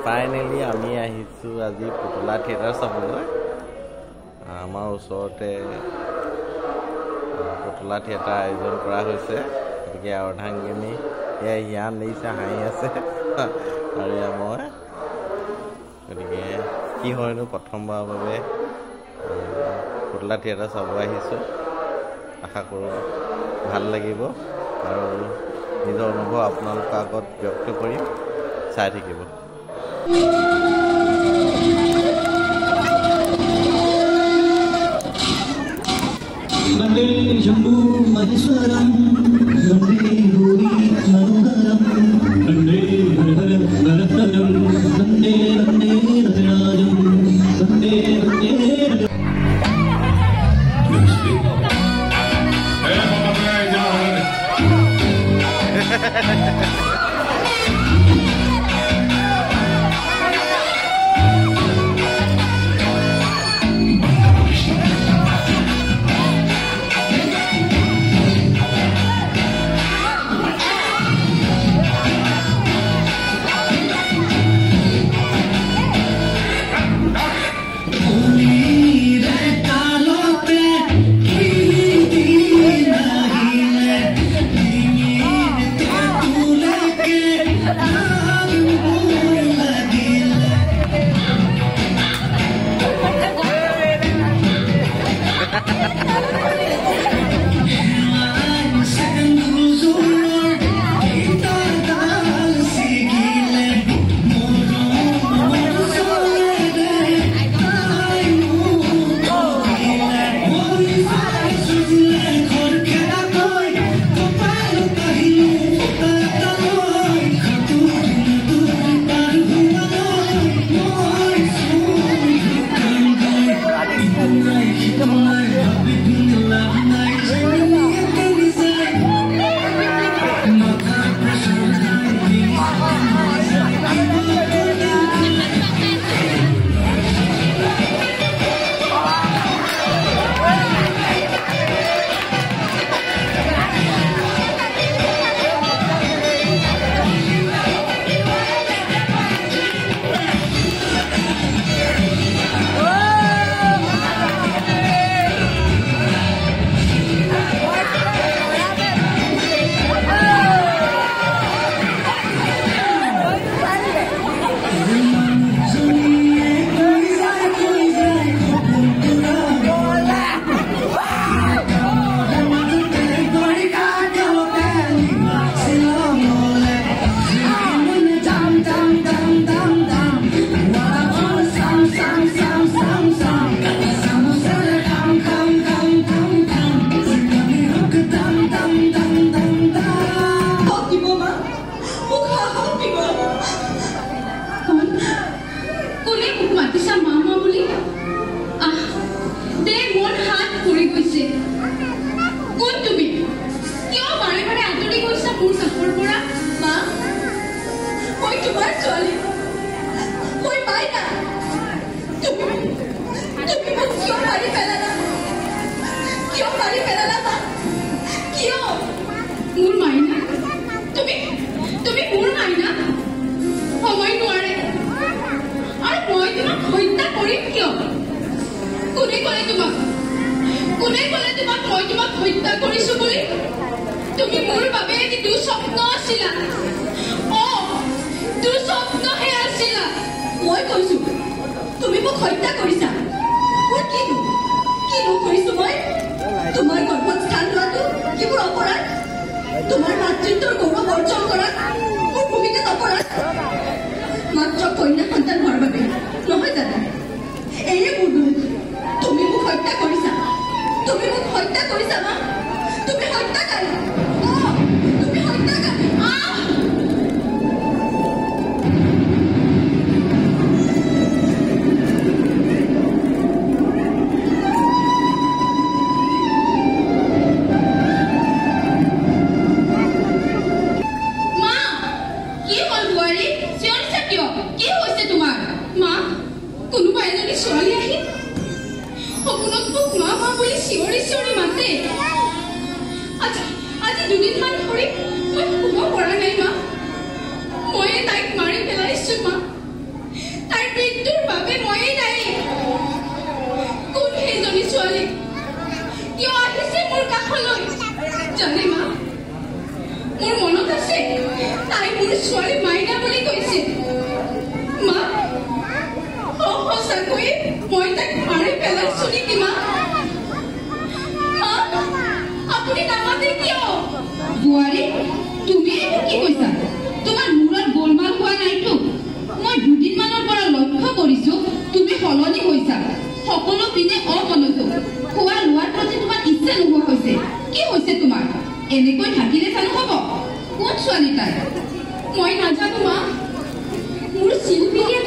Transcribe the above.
Finally আমি আহিছোঁ আজি পুতলা থিয়েটাৰ চাবলৈ। আমাৰ ওচৰতে পুতলা থিয়েটাৰ আয়োজন কৰা হৈছে, গতিকে অৰ্ধাংগিনী এয়া হিয়া নিছে হাঁহি আছে আৰু এয়া মই। গতিকে কি হয়নো প্ৰথমবাৰৰ বাবে পুতলা থিয়েটাৰ চাব আহিছোঁ। আশা কৰোঁ ভাল লাগিব আৰু নিজৰ অনুভৱ আপোনালোকৰ আগত ব্যক্ত কৰিম, চাই থাকিব। वन्दे शम्भु महेश्वरं वन्दे भूरि मनोहरं वन्दे हर वरदं वन्दे वन्दे रतिराजं वन्दे वन्दे আজি দুদিনমান ধৰি মই শুব পৰা নাই মা। মই তাইক মাৰি পেলাইছো। মোৰ ছোৱালী মাইনা বুলি কৈছে মা সঁচাকৈ মই তাক মাৰি পেলাইছো নেকি মা আপুনি নামাতে কিয় বোৱাৰী তুমি কি কৈছা তোমাৰ মূৰত গোলমাল হোৱা নাইতো মই দুদিনমানৰ পৰা লক্ষ্য কৰিছো তুমি সলনি হৈছা সকলো পিনে অমনোযোগ খোৱা লোৱাৰ প্ৰতি তোমাৰ ইচ্ছা নোহোৱা হৈছে কি হৈছে তোমাৰ এনেকৈ থাকিলে জানো হ'ব কোন ছোৱালী তাই মই নাজানো মা মোৰ চিলপিলিয়ে